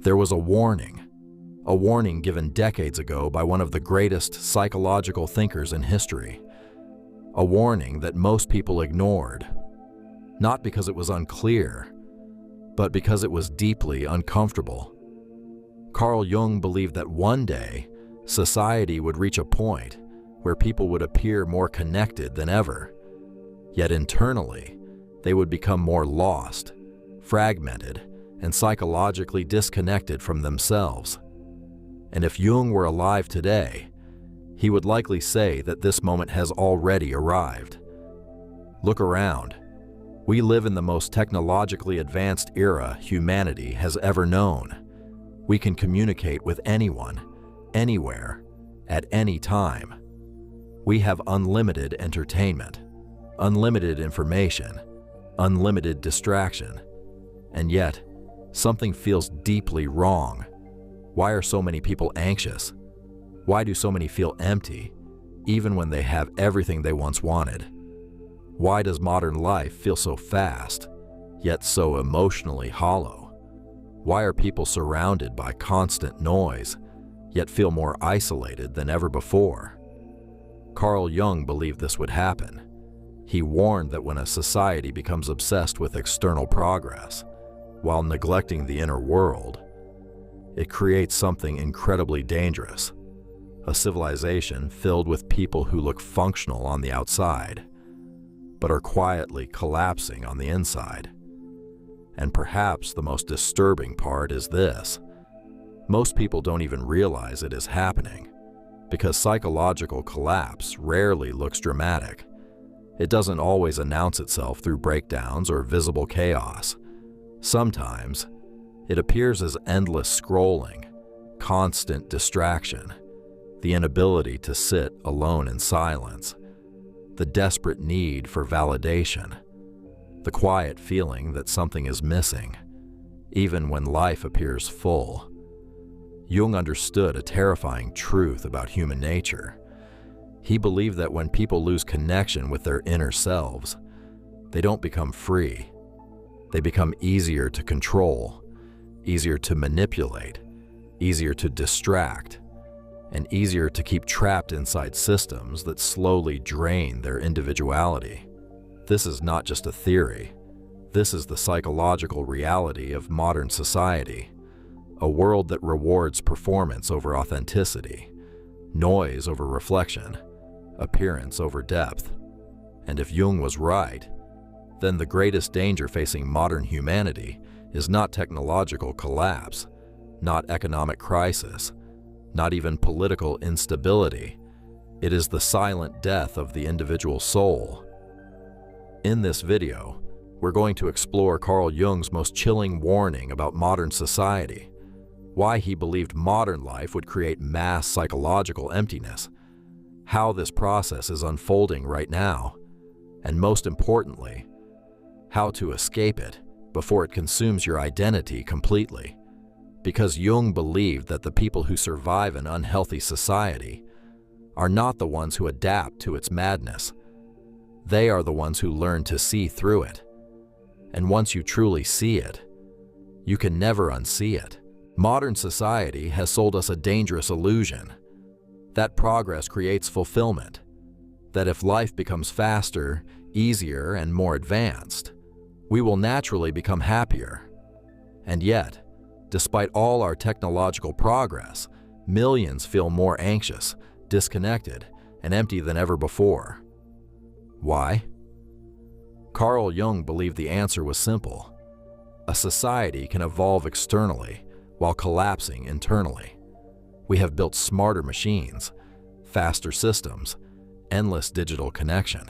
There was a warning given decades ago by one of the greatest psychological thinkers in history. A warning that most people ignored, not because it was unclear, but because it was deeply uncomfortable. Carl Jung believed that one day, society would reach a point where people would appear more connected than ever, yet internally, they would become more lost, fragmented, and psychologically disconnected from themselves. And if Jung were alive today, he would likely say that this moment has already arrived. Look around. We live in the most technologically advanced era humanity has ever known. We can communicate with anyone, anywhere, at any time. We have unlimited entertainment, unlimited information, unlimited distraction. And yet, something feels deeply wrong. Why are so many people anxious? Why do so many feel empty, even when they have everything they once wanted? Why does modern life feel so fast, yet so emotionally hollow? Why are people surrounded by constant noise, yet feel more isolated than ever before? Carl Jung believed this would happen. He warned that when a society becomes obsessed with external progress, while neglecting the inner world, it creates something incredibly dangerous. A civilization filled with people who look functional on the outside, but are quietly collapsing on the inside. And perhaps the most disturbing part is this. Most people don't even realize it is happening, because psychological collapse rarely looks dramatic. It doesn't always announce itself through breakdowns or visible chaos. Sometimes, it appears as endless scrolling, constant distraction, the inability to sit alone in silence, the desperate need for validation, the quiet feeling that something is missing, even when life appears full. Jung understood a terrifying truth about human nature. He believed that when people lose connection with their inner selves, they don't become free. They become easier to control, easier to manipulate, easier to distract, and easier to keep trapped inside systems that slowly drain their individuality. This is not just a theory. This is the psychological reality of modern society, a world that rewards performance over authenticity, noise over reflection, appearance over depth. And if Jung was right, then the greatest danger facing modern humanity is not technological collapse, not economic crisis, not even political instability. It is the silent death of the individual soul. In this video, we're going to explore Carl Jung's most chilling warning about modern society, why he believed modern life would create mass psychological emptiness, how this process is unfolding right now, and most importantly, how to escape it before it consumes your identity completely. Because Jung believed that the people who survive an unhealthy society are not the ones who adapt to its madness. They are the ones who learn to see through it. And once you truly see it, you can never unsee it. Modern society has sold us a dangerous illusion that progress creates fulfillment, that if life becomes faster, easier, and more advanced, we will naturally become happier. And yet, despite all our technological progress, millions feel more anxious, disconnected, and empty than ever before. Why? Carl Jung believed the answer was simple. A society can evolve externally while collapsing internally. We have built smarter machines, faster systems, endless digital connection.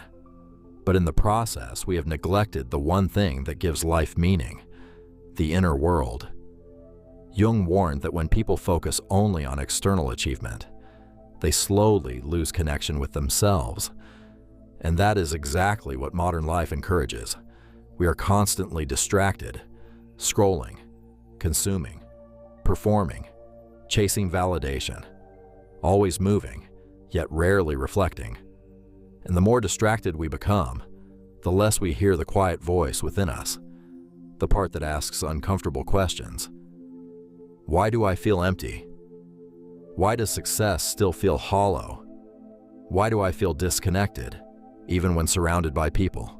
But in the process, we have neglected the one thing that gives life meaning, the inner world. Jung warned that when people focus only on external achievement, they slowly lose connection with themselves. And that is exactly what modern life encourages. We are constantly distracted, scrolling, consuming, performing, chasing validation, always moving, yet rarely reflecting. And the more distracted we become, the less we hear the quiet voice within us, the part that asks uncomfortable questions. Why do I feel empty? Why does success still feel hollow? Why do I feel disconnected, even when surrounded by people?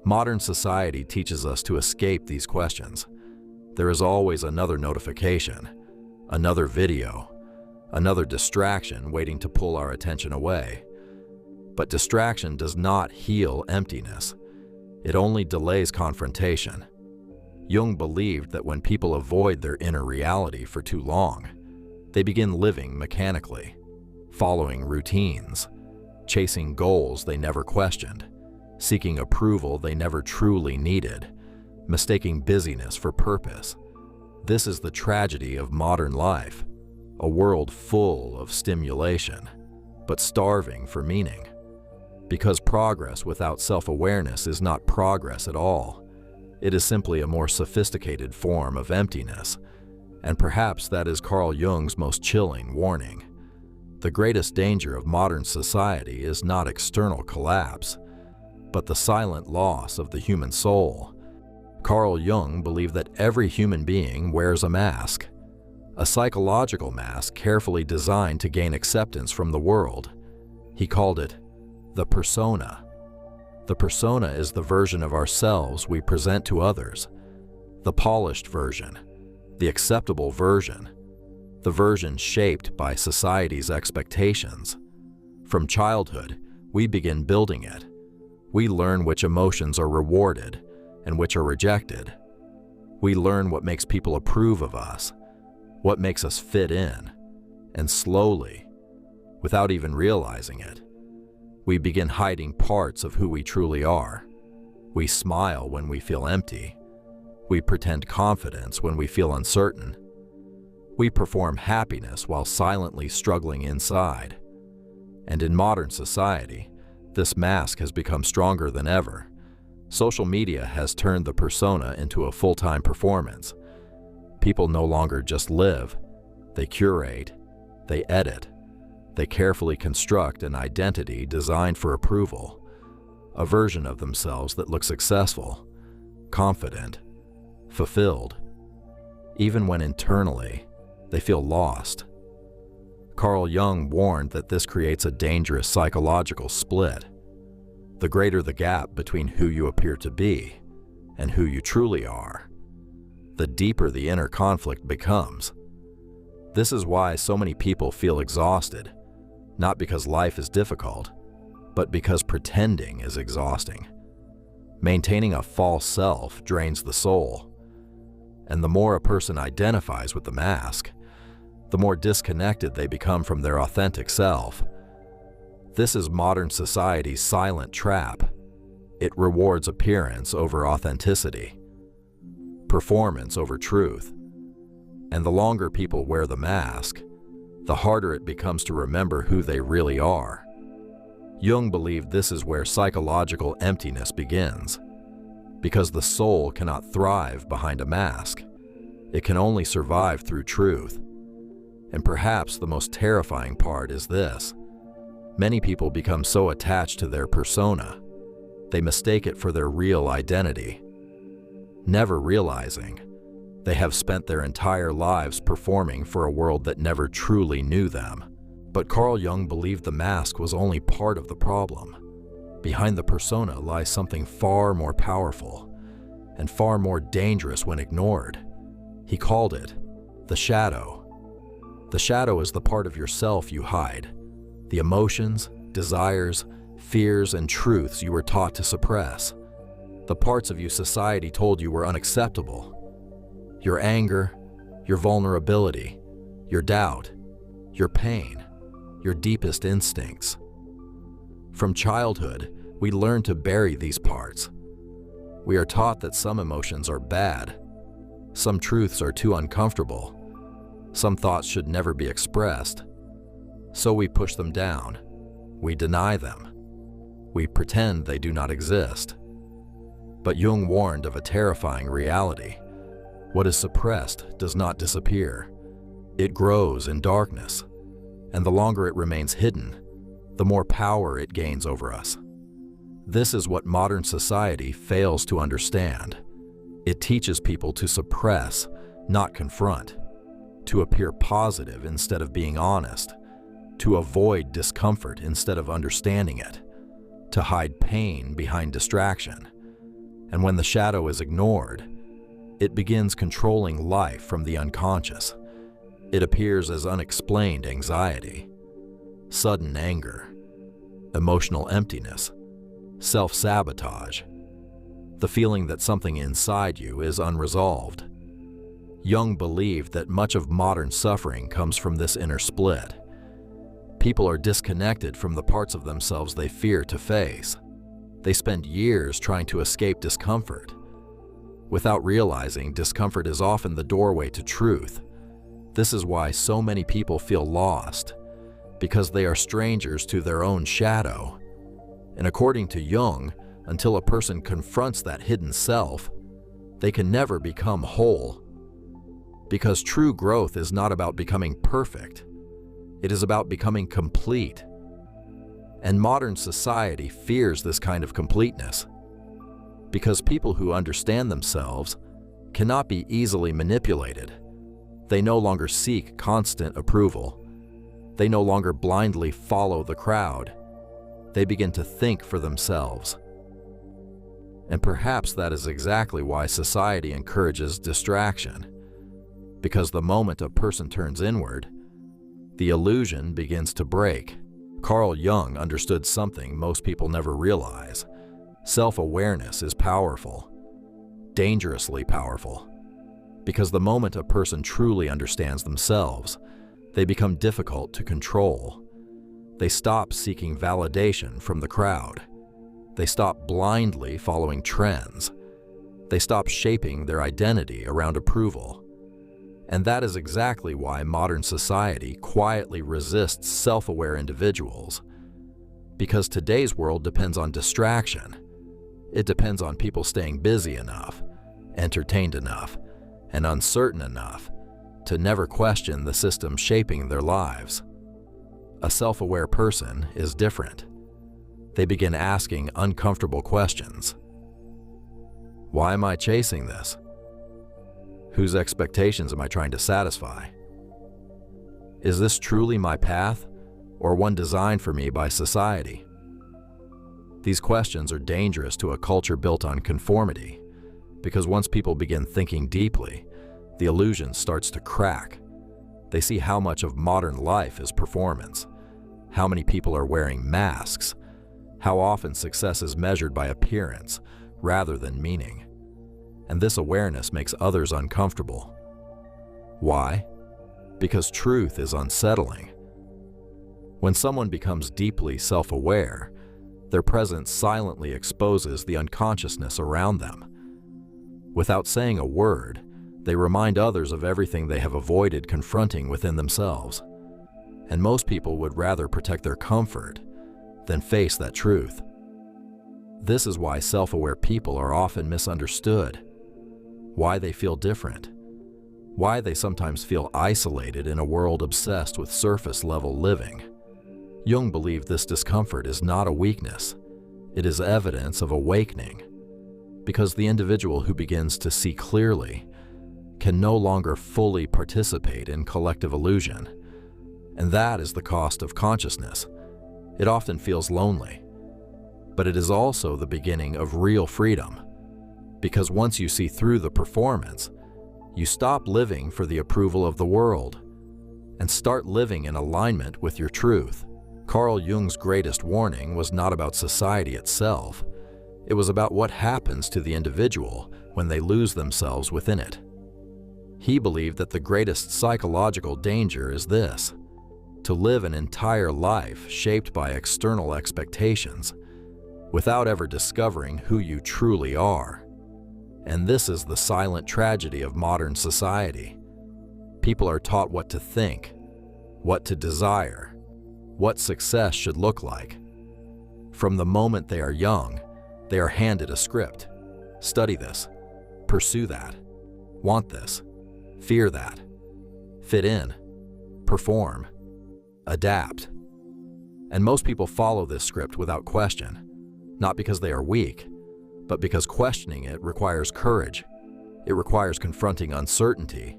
Modern society teaches us to escape these questions. There is always another notification, another video, another distraction waiting to pull our attention away. But distraction does not heal emptiness. It only delays confrontation. Jung believed that when people avoid their inner reality for too long, they begin living mechanically, following routines, chasing goals they never questioned, seeking approval they never truly needed, mistaking busyness for purpose. This is the tragedy of modern life, a world full of stimulation, but starving for meaning. Because progress without self-awareness is not progress at all. It is simply a more sophisticated form of emptiness, and perhaps that is Carl Jung's most chilling warning. The greatest danger of modern society is not external collapse, but the silent loss of the human soul. Carl Jung believed that every human being wears a mask, a psychological mask carefully designed to gain acceptance from the world. He called it the persona. The persona is the version of ourselves we present to others, the polished version, the acceptable version, the version shaped by society's expectations. From childhood, we begin building it. We learn which emotions are rewarded and which are rejected. We learn what makes people approve of us, what makes us fit in, and slowly, without even realizing it, we begin hiding parts of who we truly are. We smile when we feel empty. We pretend confidence when we feel uncertain. We perform happiness while silently struggling inside. And in modern society, this mask has become stronger than ever. Social media has turned the persona into a full-time performance. People no longer just live. They curate, they edit, they carefully construct an identity designed for approval, a version of themselves that looks successful, confident, fulfilled, even when internally they feel lost. Carl Jung warned that this creates a dangerous psychological split. The greater the gap between who you appear to be and who you truly are, the deeper the inner conflict becomes. This is why so many people feel exhausted, not because life is difficult, but because pretending is exhausting. Maintaining a false self drains the soul, and the more a person identifies with the mask, the more disconnected they become from their authentic self. This is modern society's silent trap. It rewards appearance over authenticity, performance over truth. And the longer people wear the mask, the harder it becomes to remember who they really are. Jung believed this is where psychological emptiness begins, because the soul cannot thrive behind a mask. It can only survive through truth. And perhaps the most terrifying part is this. Many people become so attached to their persona, they mistake it for their real identity, never realizing they have spent their entire lives performing for a world that never truly knew them. But Carl Jung believed the mask was only part of the problem. Behind the persona lies something far more powerful and far more dangerous when ignored. He called it the shadow. The shadow is the part of yourself you hide, the emotions, desires, fears, and truths you were taught to suppress, the parts of you society told you were unacceptable. Your anger, your vulnerability, your doubt, your pain, your deepest instincts. From childhood, we learn to bury these parts. We are taught that some emotions are bad, some truths are too uncomfortable, some thoughts should never be expressed. So we push them down, we deny them, we pretend they do not exist. But Jung warned of a terrifying reality. What is suppressed does not disappear. It grows in darkness, and the longer it remains hidden, the more power it gains over us. This is what modern society fails to understand. It teaches people to suppress, not confront, to appear positive instead of being honest, to avoid discomfort instead of understanding it, to hide pain behind distraction. And when the shadow is ignored, it begins controlling life from the unconscious. It appears as unexplained anxiety, sudden anger, emotional emptiness, self-sabotage, the feeling that something inside you is unresolved. Jung believed that much of modern suffering comes from this inner split. People are disconnected from the parts of themselves they fear to face. They spend years trying to escape discomfort, without realizing discomfort is often the doorway to truth. This is why so many people feel lost, because they are strangers to their own shadow. And according to Jung, until a person confronts that hidden self, they can never become whole. Because true growth is not about becoming perfect. It is about becoming complete. And modern society fears this kind of completeness, because people who understand themselves cannot be easily manipulated. They no longer seek constant approval. They no longer blindly follow the crowd. They begin to think for themselves. And perhaps that is exactly why society encourages distraction, because the moment a person turns inward, the illusion begins to break. Carl Jung understood something most people never realize. Self-awareness is powerful, dangerously powerful, because the moment a person truly understands themselves, they become difficult to control. They stop seeking validation from the crowd. They stop blindly following trends. They stop shaping their identity around approval. And that is exactly why modern society quietly resists self-aware individuals. Because today's world depends on distraction. It depends on people staying busy enough, entertained enough, and uncertain enough to never question the system shaping their lives. A self-aware person is different. They begin asking uncomfortable questions. Why am I chasing this? Whose expectations am I trying to satisfy? Is this truly my path, or one designed for me by society? These questions are dangerous to a culture built on conformity, because once people begin thinking deeply, the illusion starts to crack. They see how much of modern life is performance, how many people are wearing masks, how often success is measured by appearance rather than meaning. And this awareness makes others uncomfortable. Why? Because truth is unsettling. When someone becomes deeply self-aware, their presence silently exposes the unconsciousness around them. Without saying a word, they remind others of everything they have avoided confronting within themselves. And most people would rather protect their comfort than face that truth. This is why self-aware people are often misunderstood, why they feel different, why they sometimes feel isolated in a world obsessed with surface-level living. Jung believed this discomfort is not a weakness, it is evidence of awakening, because the individual who begins to see clearly can no longer fully participate in collective illusion. And that is the cost of consciousness. It often feels lonely, but it is also the beginning of real freedom, because once you see through the performance, you stop living for the approval of the world and start living in alignment with your truth. Carl Jung's greatest warning was not about society itself. It was about what happens to the individual when they lose themselves within it. He believed that the greatest psychological danger is this: to live an entire life shaped by external expectations, without ever discovering who you truly are. And this is the silent tragedy of modern society. People are taught what to think, what to desire, what success should look like. From the moment they are young, they are handed a script. Study this, pursue that, want this, fear that, fit in, perform, adapt. And most people follow this script without question, not because they are weak, but because questioning it requires courage. It requires confronting uncertainty.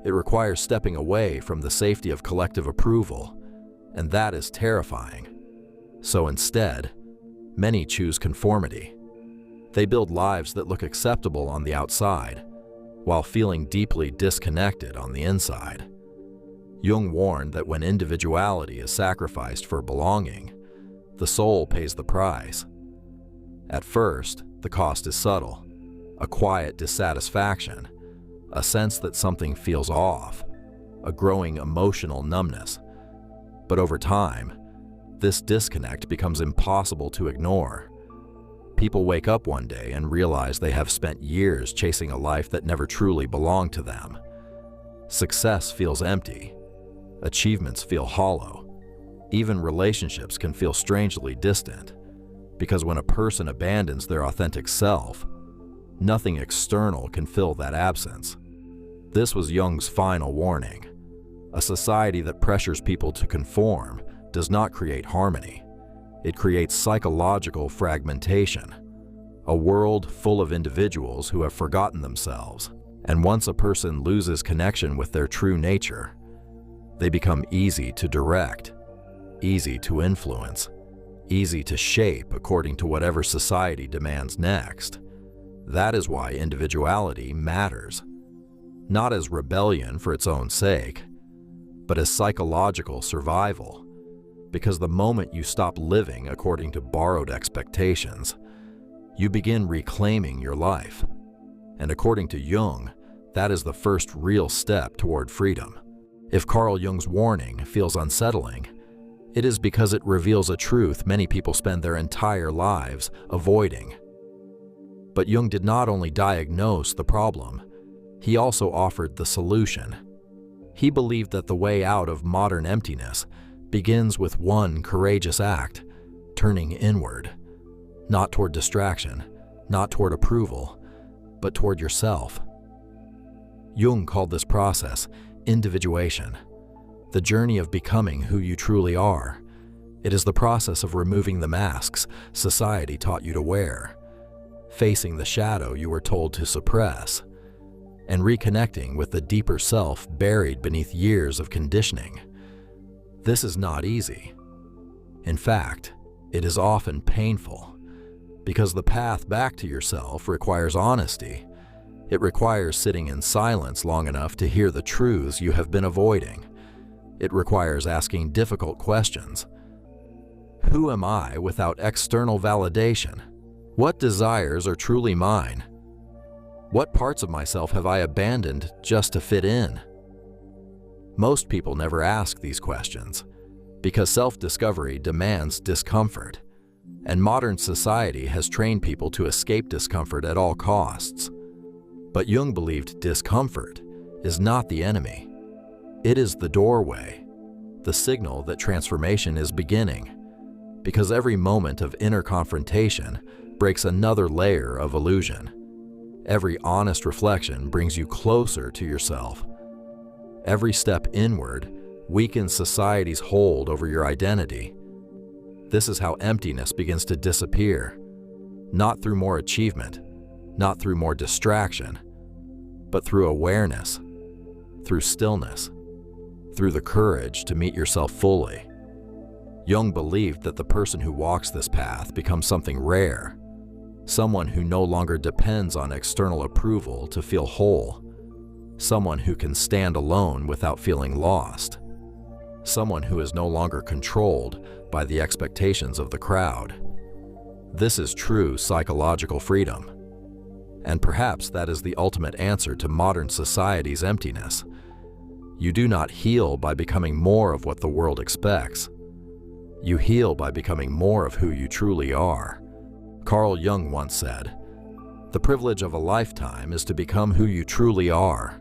It requires stepping away from the safety of collective approval, and that is terrifying. So instead, many choose conformity. They build lives that look acceptable on the outside, while feeling deeply disconnected on the inside. Jung warned that when individuality is sacrificed for belonging, the soul pays the price. At first, the cost is subtle, a quiet dissatisfaction, a sense that something feels off, a growing emotional numbness. But over time, this disconnect becomes impossible to ignore. People wake up one day and realize they have spent years chasing a life that never truly belonged to them. Success feels empty. Achievements feel hollow. Even relationships can feel strangely distant, because when a person abandons their authentic self, nothing external can fill that absence. This was Jung's final warning. A society that pressures people to conform does not create harmony. It creates psychological fragmentation, a world full of individuals who have forgotten themselves. And once a person loses connection with their true nature, they become easy to direct, easy to influence, easy to shape according to whatever society demands next. That is why individuality matters, not as rebellion for its own sake, but as psychological survival. Because the moment you stop living according to borrowed expectations, you begin reclaiming your life. And according to Jung, that is the first real step toward freedom. If Carl Jung's warning feels unsettling, it is because it reveals a truth many people spend their entire lives avoiding. But Jung did not only diagnose the problem, he also offered the solution. He believed that the way out of modern emptiness begins with one courageous act, turning inward, not toward distraction, not toward approval, but toward yourself. Jung called this process individuation, the journey of becoming who you truly are. It is the process of removing the masks society taught you to wear, facing the shadow you were told to suppress, and reconnecting with the deeper self buried beneath years of conditioning. This is not easy. In fact, it is often painful, because the path back to yourself requires honesty. It requires sitting in silence long enough to hear the truths you have been avoiding. It requires asking difficult questions. Who am I without external validation? What desires are truly mine? What parts of myself have I abandoned just to fit in? Most people never ask these questions because self-discovery demands discomfort, and modern society has trained people to escape discomfort at all costs. But Jung believed discomfort is not the enemy. It is the doorway, the signal that transformation is beginning, because every moment of inner confrontation breaks another layer of illusion. Every honest reflection brings you closer to yourself. Every step inward weakens society's hold over your identity. This is how emptiness begins to disappear, not through more achievement, not through more distraction, but through awareness, through stillness, through the courage to meet yourself fully. Jung believed that the person who walks this path becomes something rare, someone who no longer depends on external approval to feel whole, someone who can stand alone without feeling lost, someone who is no longer controlled by the expectations of the crowd. This is true psychological freedom. And perhaps that is the ultimate answer to modern society's emptiness. You do not heal by becoming more of what the world expects. You heal by becoming more of who you truly are. Carl Jung once said, "The privilege of a lifetime is to become who you truly are."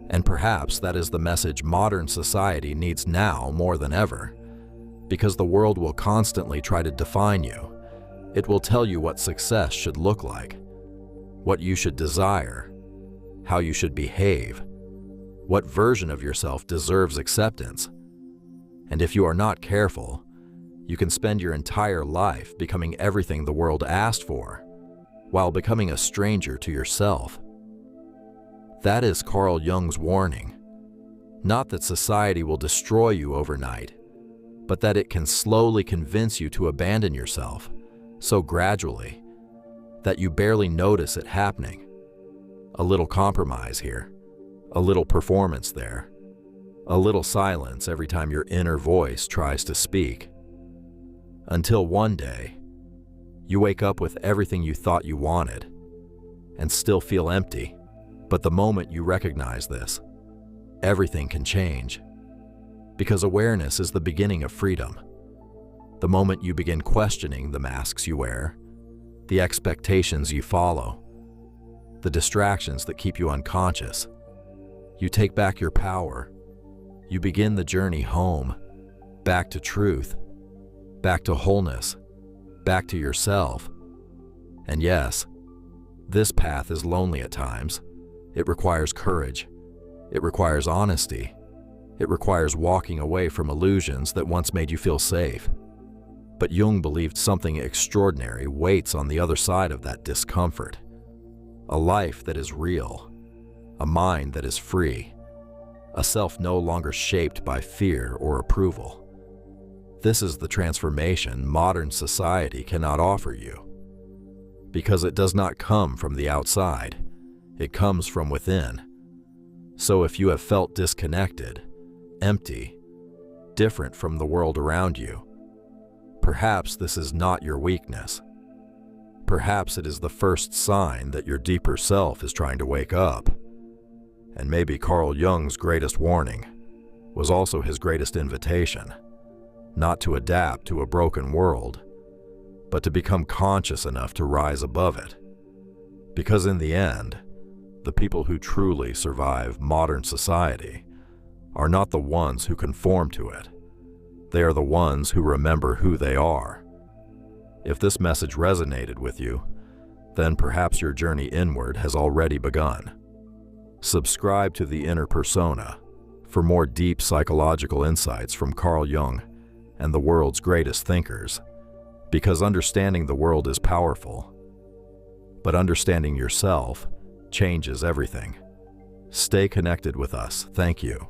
And perhaps that is the message modern society needs now more than ever. Because the world will constantly try to define you. It will tell you what success should look like, what you should desire, how you should behave, what version of yourself deserves acceptance. And if you are not careful, you can spend your entire life becoming everything the world asked for, while becoming a stranger to yourself. That is Carl Jung's warning. Not that society will destroy you overnight, but that it can slowly convince you to abandon yourself, so gradually that you barely notice it happening. A little compromise here, a little performance there, a little silence every time your inner voice tries to speak. Until one day, you wake up with everything you thought you wanted and still feel empty. But the moment you recognize this, everything can change. Because awareness is the beginning of freedom. The moment you begin questioning the masks you wear, the expectations you follow, the distractions that keep you unconscious, you take back your power. You begin the journey home, back to truth, back to wholeness, back to yourself. And yes, this path is lonely at times. It requires courage. It requires honesty. It requires walking away from illusions that once made you feel safe. But Jung believed something extraordinary waits on the other side of that discomfort. A life that is real, a mind that is free, a self no longer shaped by fear or approval. This is the transformation modern society cannot offer you, because it does not come from the outside, it comes from within. So if you have felt disconnected, empty, different from the world around you, perhaps this is not your weakness. Perhaps it is the first sign that your deeper self is trying to wake up. And maybe Carl Jung's greatest warning was also his greatest invitation, not to adapt to a broken world, but to become conscious enough to rise above it. Because in the end, the people who truly survive modern society are not the ones who conform to it. They are the ones who remember who they are. If this message resonated with you, then perhaps your journey inward has already begun. Subscribe to The Inner Persona for more deep psychological insights from Carl Jung and the world's greatest thinkers, because understanding the world is powerful, but understanding yourself changes everything. Stay connected with us. Thank you.